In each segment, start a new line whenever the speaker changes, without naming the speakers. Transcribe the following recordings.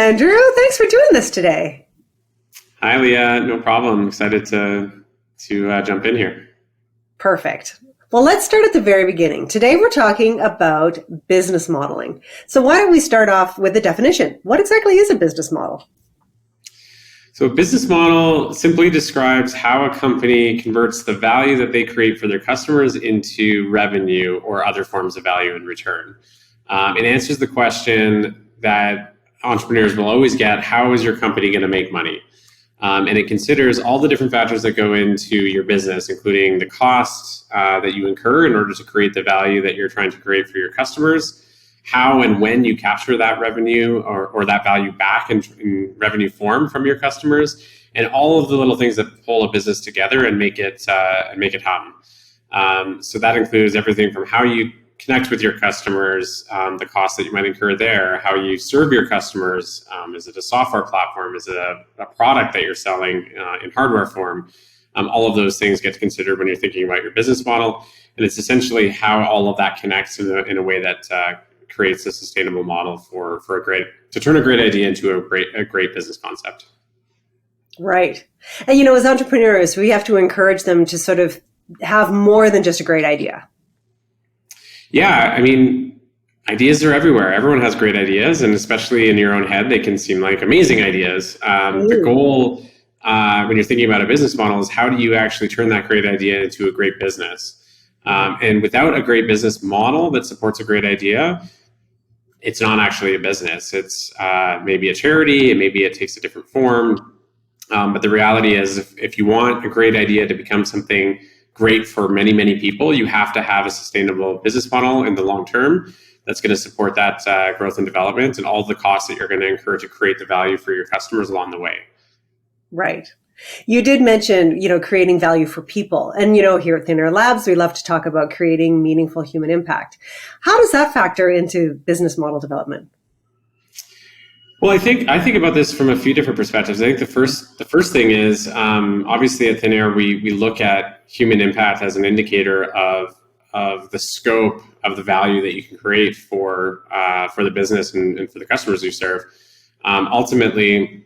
Andrew. Thanks for doing this today.
Hi, Leah. No problem. Excited to jump in here.
Perfect. Well, let's start at the very beginning. Today, we're talking about business modeling. So why don't we start off with a definition? What exactly is a business model?
So a business model simply describes how a company converts the value that they create for their customers into revenue or other forms of value in return. It answers the question that entrepreneurs will always get: how is your company going to make money? And it considers all the different factors that go into your business, including the costs that you incur in order to create the value that you're trying to create for your customers, how and when you capture that revenue or that value back in revenue form from your customers, and all of the little things that pull a business together and make it happen. So that includes everything from how you connect with your customers, the costs that you might incur there, how you serve your customers. Is it a software platform? Is it a product that you're selling in hardware form? All of those things get considered when you're thinking about your business model. And it's essentially how all of that connects in a way that creates a sustainable model to turn a great idea into a great business concept.
Right. And as entrepreneurs, we have to encourage them to sort of have more than just a great idea.
Yeah, I mean, ideas are everywhere. Everyone has great ideas, and especially in your own head, they can seem like amazing ideas. The goal when you're thinking about a business model is how do you actually turn that great idea into a great business? And without a great business model that supports a great idea, it's not actually a business. It's maybe a charity, and maybe it takes a different form. But the reality is, if you want a great idea to become something great for many, many people, you have to have a sustainable business model in the long term that's going to support that growth and development and all the costs that you're going to incur to create the value for your customers along the way.
Right. You did mention, creating value for people. And, here at Thin Air Labs, we love to talk about creating meaningful human impact. How does that factor into business model development?
Well, I think about this from a few different perspectives. I think the first thing is, obviously at Thin Air, we look at human impact as an indicator of the scope of the value that you can create for the business and for the customers you serve. Ultimately,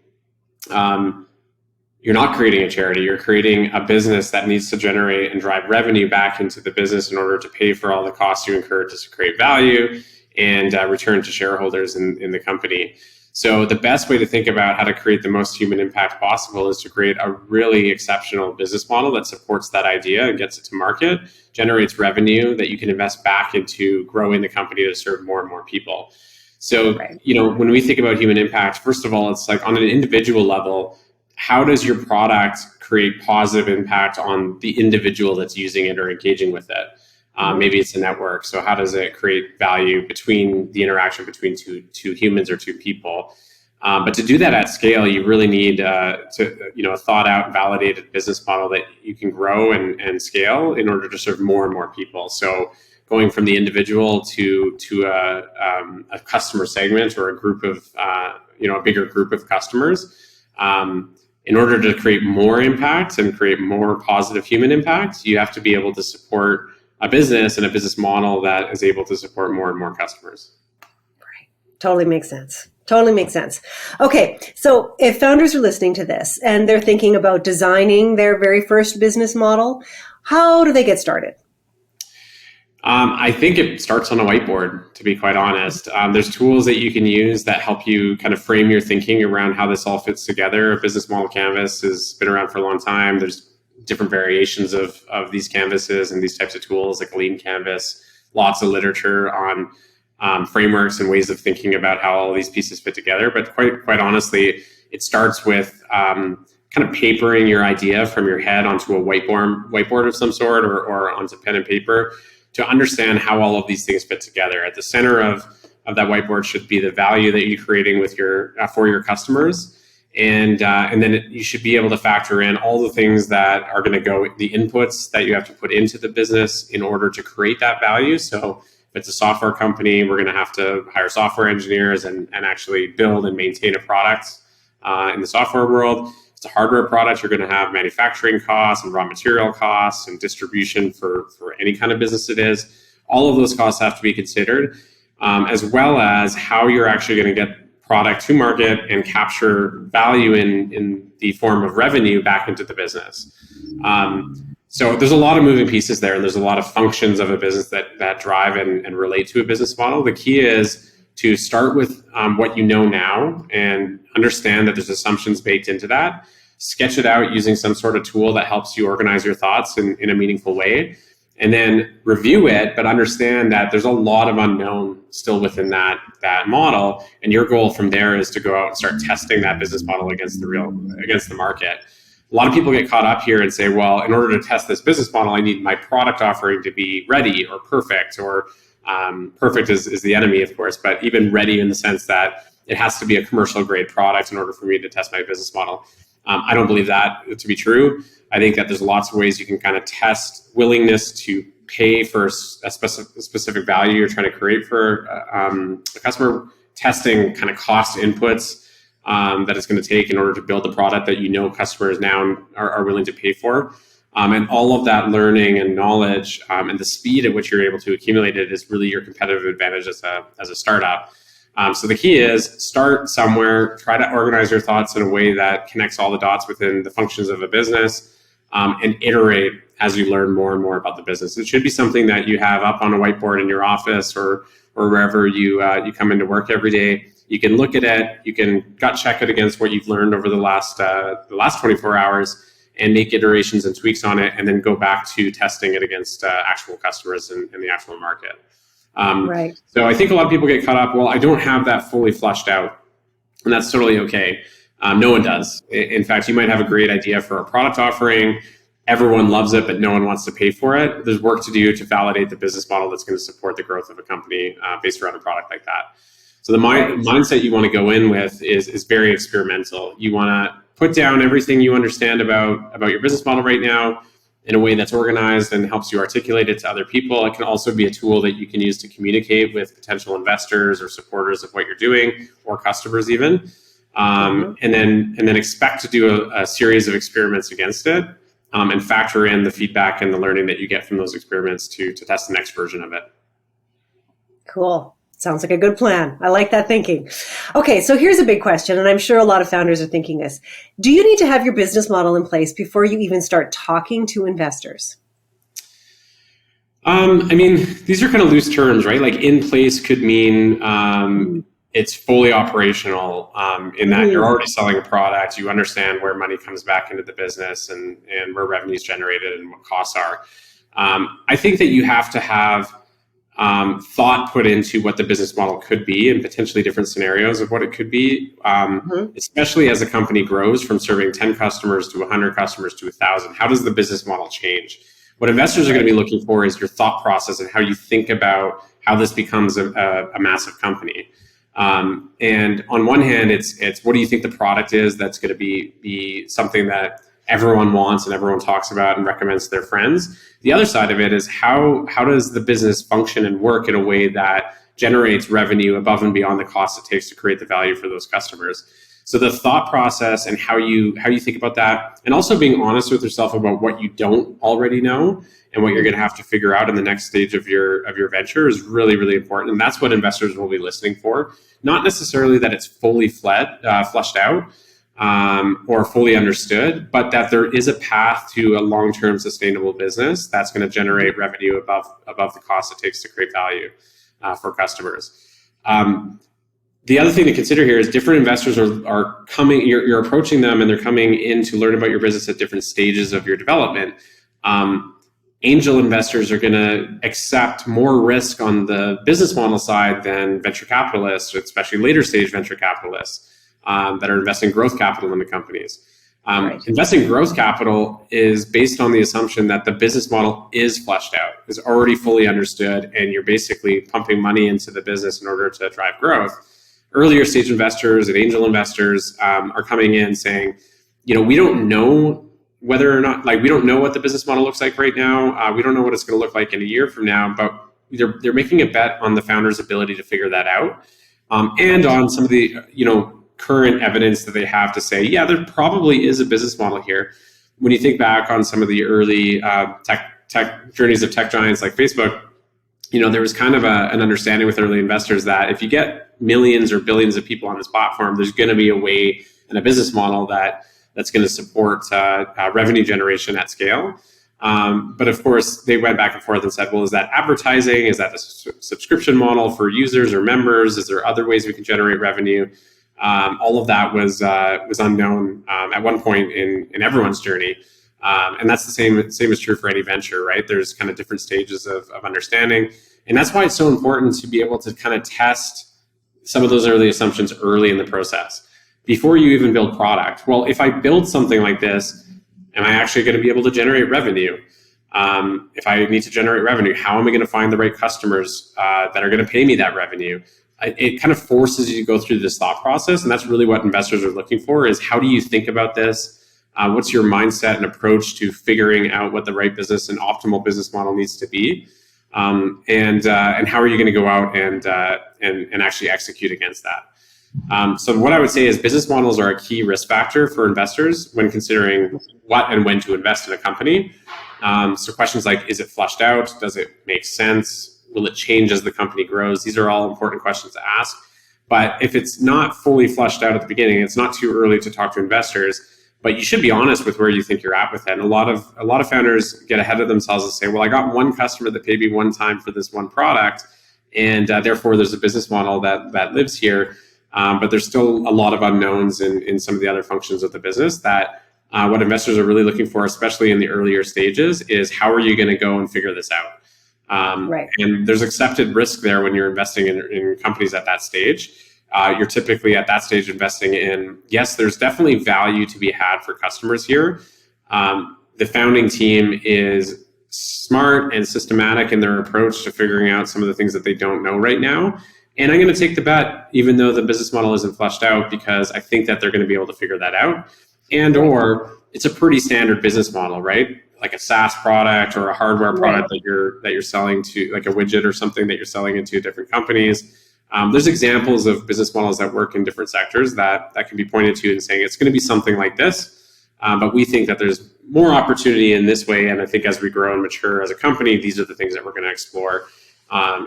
you're not creating a charity. You're creating a business that needs to generate and drive revenue back into the business in order to pay for all the costs you incur to create value and return to shareholders in the company. So the best way to think about how to create the most human impact possible is to create a really exceptional business model that supports that idea and gets it to market, generates revenue that you can invest back into growing the company to serve more and more people. So, when we think about human impact, first of all, it's like on an individual level, how does your product create positive impact on the individual that's using it or engaging with it? Maybe it's a network. So how does it create value between the interaction between two humans or two people? But to do that at scale, you really need a thought out and validated business model that you can grow and scale in order to serve more and more people. So going from the individual to a customer segment or a group of a bigger group of customers. In order to create more impact and create more positive human impact, you have to be able to support a business and a business model that is able to support more and more customers.
Right. Totally makes sense. Okay. So if founders are listening to this and they're thinking about designing their very first business model, how do they get started?
I think it starts on a whiteboard, to be quite honest. There's tools that you can use that help you kind of frame your thinking around how this all fits together. A business model canvas has been around for a long time. There's different variations of these canvases and these types of tools, like a lean canvas, lots of literature on frameworks and ways of thinking about how all these pieces fit together. But quite honestly, it starts with kind of papering your idea from your head onto a whiteboard of some sort or onto pen and paper to understand how all of these things fit together. At the center of that whiteboard should be the value that you're creating with for your customers. And then you should be able to factor in all the things that are going to go, the inputs that you have to put into the business in order to create that value. So if it's a software company, we're going to have to hire software engineers and actually build and maintain a product in the software world. If it's a hardware product, you're going to have manufacturing costs and raw material costs and distribution for any kind of business it is. All of those costs have to be considered, as well as how you're actually going to get product to market and capture value in the form of revenue back into the business. So there's a lot of moving pieces there, and there's a lot of functions of a business that drive and relate to a business model. The key is to start with what you know now and understand that there's assumptions baked into that. Sketch it out using some sort of tool that helps you organize your thoughts in a meaningful way, and then review it, but understand that there's a lot of unknown still within that model. And your goal from there is to go out and start testing that business model against the market. A lot of people get caught up here and say, well, in order to test this business model, I need my product offering to be ready or perfect, or perfect is the enemy, of course, but even ready in the sense that it has to be a commercial grade product in order for me to test my business model. I don't believe that to be true. I think that there's lots of ways you can kind of test willingness to pay for a specific value you're trying to create for a customer, testing kind of cost inputs that it's going to take in order to build the product that you know customers now are willing to pay for. And all of that learning and knowledge and the speed at which you're able to accumulate it is really your competitive advantage as a startup. So the key is start somewhere, try to organize your thoughts in a way that connects all the dots within the functions of a business, and iterate as you learn more and more about the business. It should be something that you have up on a whiteboard in your office or wherever you come into work every day. You can look at it, you can gut check it against what you've learned over the last 24 hours and make iterations and tweaks on it, and then go back to testing it against actual customers in the actual market.
Right.
So I think a lot of people get caught up, well, I don't have that fully fleshed out, and that's totally okay. No one does. In fact, you might have a great idea for a product offering. Everyone loves it, but no one wants to pay for it. There's work to do to validate the business model that's going to support the growth of a company based around a product like that. So the mindset you want to go in with is very experimental. You want to put down everything you understand about your business model right now in a way that's organized and helps you articulate it to other people. It can also be a tool that you can use to communicate with potential investors or supporters of what you're doing, or customers even. And then expect to do a series of experiments against it, and factor in the feedback and the learning that you get from those experiments to test the next version of it.
Cool. Sounds like a good plan. I like that thinking. Okay, so here's a big question, and I'm sure a lot of founders are thinking this. Do you need to have your business model in place before you even start talking to investors?
I mean, these are kind of loose terms, right? Like in place could mean it's fully operational, in that you're already selling a product, you understand where money comes back into the business and where revenue is generated and what costs are. I think that you have to have thought put into what the business model could be and potentially different scenarios of what it could be, especially as a company grows from serving 10 customers to 100 customers to 1,000. How does the business model change? What investors are going to be looking for is your thought process and how you think about how this becomes a massive company. And on one hand, it's what do you think the product is that's going to be something that everyone wants and everyone talks about and recommends to their friends. The other side of it is how does the business function and work in a way that generates revenue above and beyond the cost it takes to create the value for those customers. So the thought process and how you think about that, and also being honest with yourself about what you don't already know and what you're going to have to figure out in the next stage of your venture is really, really important. And that's what investors will be listening for. Not necessarily that it's fully fleshed out, or fully understood, but that there is a path to a long-term sustainable business that's going to generate revenue above the cost it takes to create value for customers. The other thing to consider here is different investors are coming, you're approaching them and they're coming in to learn about your business at different stages of your development. Angel investors are going to accept more risk on the business model side than venture capitalists, especially later stage venture capitalists. That are investing growth capital in the companies. Right. Investing growth capital is based on the assumption that the business model is fleshed out, is already fully understood, and you're basically pumping money into the business in order to drive growth. Earlier stage investors and angel investors are coming in saying, we don't know whether or not, we don't know what the business model looks like right now. We don't know what it's going to look like in a year from now, but they're making a bet on the founder's ability to figure that out, and on some of the, current evidence that they have to say, yeah, there probably is a business model here. When you think back on some of the early tech journeys of tech giants like Facebook, there was kind of an understanding with early investors that if you get millions or billions of people on this platform, there's going to be a way and a business model that's going to support revenue generation at scale. But of course, they went back and forth and said, well, is that advertising? Is that a subscription model for users or members? Is there other ways we can generate revenue? All of that was unknown at one point in everyone's journey. And that's the same is true for any venture, right? There's kind of different stages of understanding. And that's why it's so important to be able to kind of test some of those early assumptions early in the process before you even build product. Well, if I build something like this, am I actually going to be able to generate revenue? If I need to generate revenue, how am I going to find the right customers that are going to pay me that revenue? It kind of forces you to go through this thought process. And that's really what investors are looking for, is how do you think about this? What's your mindset and approach to figuring out what the right business and optimal business model needs to be? And how are you going to go out and actually execute against that? So what I would say is business models are a key risk factor for investors when considering what and when to invest in a company. So questions like, is it flushed out? Does it make sense? Will it change as the company grows? These are all important questions to ask. But if it's not fully flushed out at the beginning, it's not too early to talk to investors. But you should be honest with where you think you're at with it. And a lot of founders get ahead of themselves and say, well, I got one customer that paid me one time for this one product, and therefore there's a business model that lives here. But there's still a lot of unknowns in some of the other functions of the business that what investors are really looking for, especially in the earlier stages, is how are you going to go and figure this out? Right. And there's accepted risk there when you're investing in companies at that stage. You're typically at that stage investing in, yes, there's definitely value to be had for customers here. The founding team is smart and systematic in their approach to figuring out some of the things that they don't know right now. And I'm going to take the bet, even though the business model isn't fleshed out, because I think that they're going to be able to figure that out. And or it's a pretty standard business model, right? Like a SaaS product or a hardware product that you're selling to, like a widget or something that you're selling into different companies. There's examples of business models that work in different sectors that can be pointed to and saying it's going to be something like this. But we think that there's more opportunity in this way. And I think as we grow and mature as a company, these are the things that we're going to explore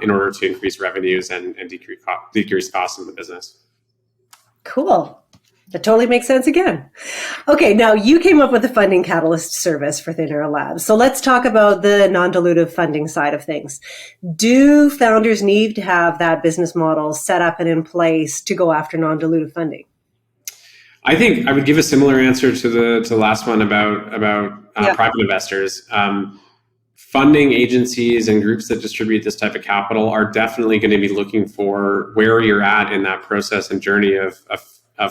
in order to increase revenues and decrease costs in the business.
Cool. That totally makes sense again. Okay, now you came up with the funding catalyst service for Thin Air Labs. So let's talk about the non-dilutive funding side of things. Do founders need to have that business model set up and in place to go after non-dilutive funding?
I think I would give a similar answer to the last one about private investors. Funding agencies and groups that distribute this type of capital are definitely going to be looking for where you're at in that process and journey of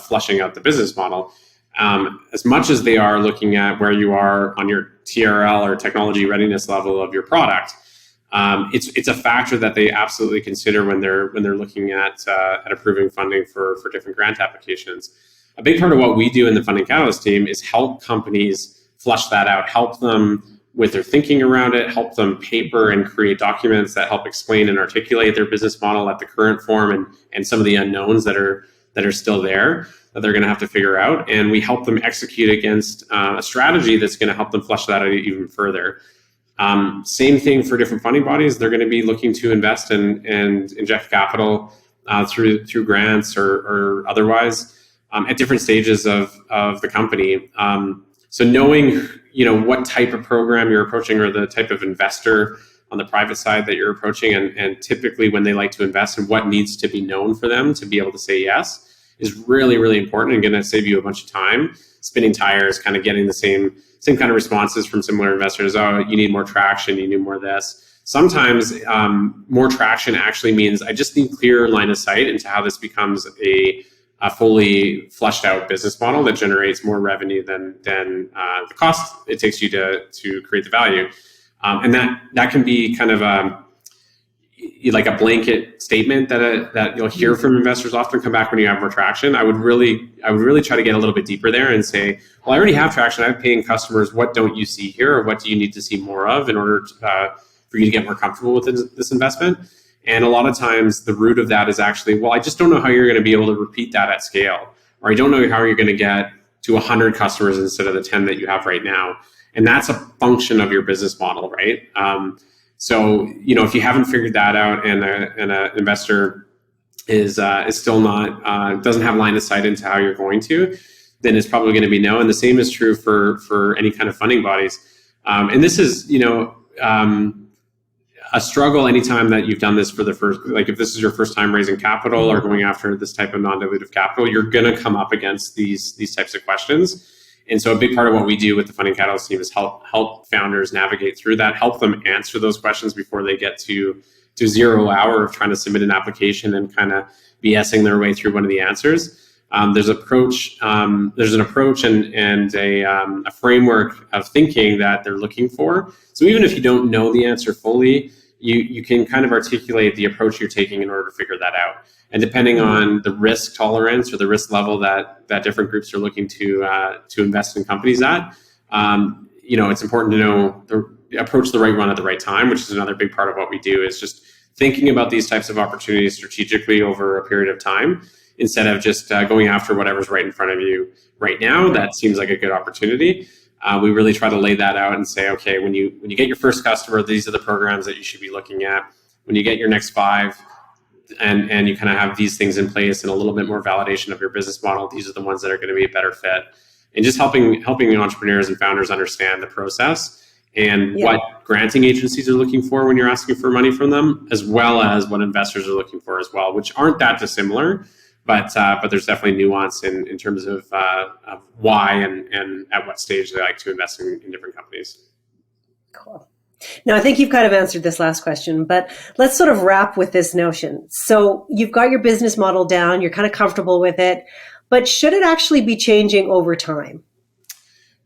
fleshing out the business model, as much as they are looking at where you are on your TRL or technology readiness level of your product. It's a factor that they absolutely consider when they're looking at approving funding for different grant applications. A big part of what we do in the Funding Catalyst team is help companies flesh that out, help them with their thinking around it, help them paper and create documents that help explain and articulate their business model at the current form and some of the unknowns that are still there that they're going to have to figure out. And we help them execute against a strategy that's going to help them flesh that out even further. Same thing for different funding bodies. They're going to be looking to invest and inject capital through grants or otherwise at different stages of the company. So knowing what type of program you're approaching or the type of investor on the private side that you're approaching and typically when they like to invest and what needs to be known for them to be able to say yes is really, really important and going to save you a bunch of time spinning tires, kind of getting the same kind of responses from similar investors. Oh, you need more traction, you need more of this. Sometimes more traction actually means I just need clear line of sight into how this becomes a fully fleshed out business model that generates more revenue than the cost it takes you to create the value. And that can be kind of like a blanket statement that you'll hear from investors often come back when you have more traction. I would really try to get a little bit deeper there and say, well, I already have traction. I'm paying customers. What don't you see here? Or what do you need to see more of in order for you to get more comfortable with this investment? And a lot of times the root of that is actually, well, I just don't know how you're going to be able to repeat that at scale. Or I don't know how you're going to get to 100 customers instead of the 10 that you have right now. And that's a function of your business model, right? So, if you haven't figured that out and an investor is still not doesn't have line of sight into how you're going to, then it's probably going to be no. And the same is true for any kind of funding bodies. And this is a struggle anytime that you've done this for the first, like if this is your first time raising capital or going after this type of non-dilutive capital, you're going to come up against these types of questions. And so a big part of what we do with the Funding Catalyst team is help founders navigate through that, help them answer those questions before they get to 0 hour of trying to submit an application and kind of BSing their way through one of the answers. There's an approach and a framework of thinking that they're looking for. So even if you don't know the answer fully, you can kind of articulate the approach you're taking in order to figure that out. And depending on the risk tolerance or the risk level that different groups are looking to invest in companies at, it's important to know approach the right one at the right time, which is another big part of what we do, is just thinking about these types of opportunities strategically over a period of time, instead of just going after whatever's right in front of you right now that seems like a good opportunity. We really try to lay that out and say, okay, when you get your first customer, these are the programs that you should be looking at. When you get your next 5 and you kind of have these things in place and a little bit more validation of your business model, these are the ones that are going to be a better fit. And just helping entrepreneurs and founders understand the process and what granting agencies are looking for when you're asking for money from them, as well as what investors are looking for as well, which aren't that dissimilar. But there's definitely nuance in terms of why and at what stage they like to invest in different companies.
Cool. Now, I think you've kind of answered this last question, but let's sort of wrap with this notion. So you've got your business model down, you're kind of comfortable with it, but should it actually be changing over time?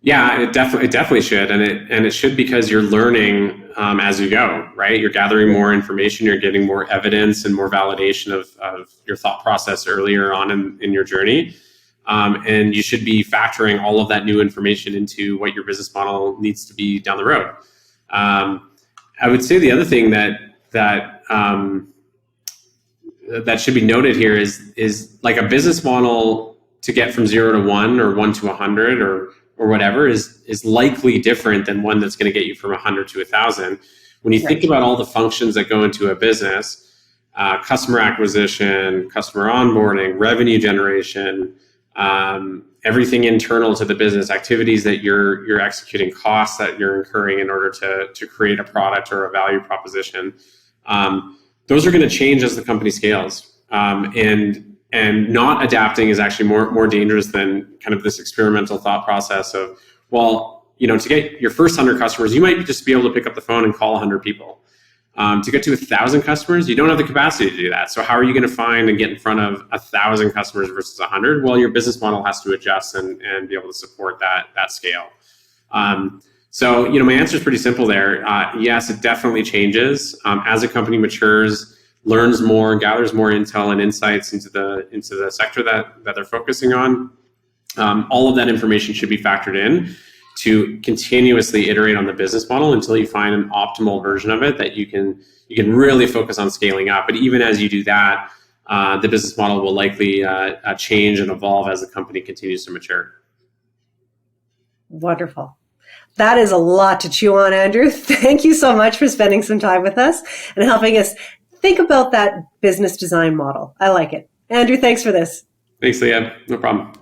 Yeah, it definitely should, and it should, because you're learning as you go, right? You're gathering more information, you're getting more evidence and more validation of your thought process earlier on in your journey, and you should be factoring all of that new information into what your business model needs to be down the road. I would say the other thing that should be noted here is like a business model to get from 0 to 1 or 1 to 100 or whatever is likely different than one that's going to get you from 100 to 1,000. When you think about all the functions that go into a business, customer acquisition, customer onboarding, revenue generation, everything internal to the business, activities that you're executing, costs that you're incurring in order to create a product or a value proposition, those are going to change as the company scales. And not adapting is actually more dangerous than kind of this experimental thought process of, to get your first 100 customers, you might just be able to pick up the phone and call 100 people. To get to 1,000 customers, you don't have the capacity to do that. So how are you going to find and get in front of 1,000 customers versus 100? Well, your business model has to adjust and be able to support that scale. So my answer is pretty simple there. Yes, it definitely changes as a company matures, learns more, gathers more intel and insights into the sector that they're focusing on. All of that information should be factored in to continuously iterate on the business model until you find an optimal version of it that you can really focus on scaling up. But even as you do that, the business model will likely change and evolve as the company continues to mature.
Wonderful. That is a lot to chew on, Andrew. Thank you so much for spending some time with us and helping us think about that business design model. I like it. Andrew, thanks for this.
Thanks, Leah. No problem.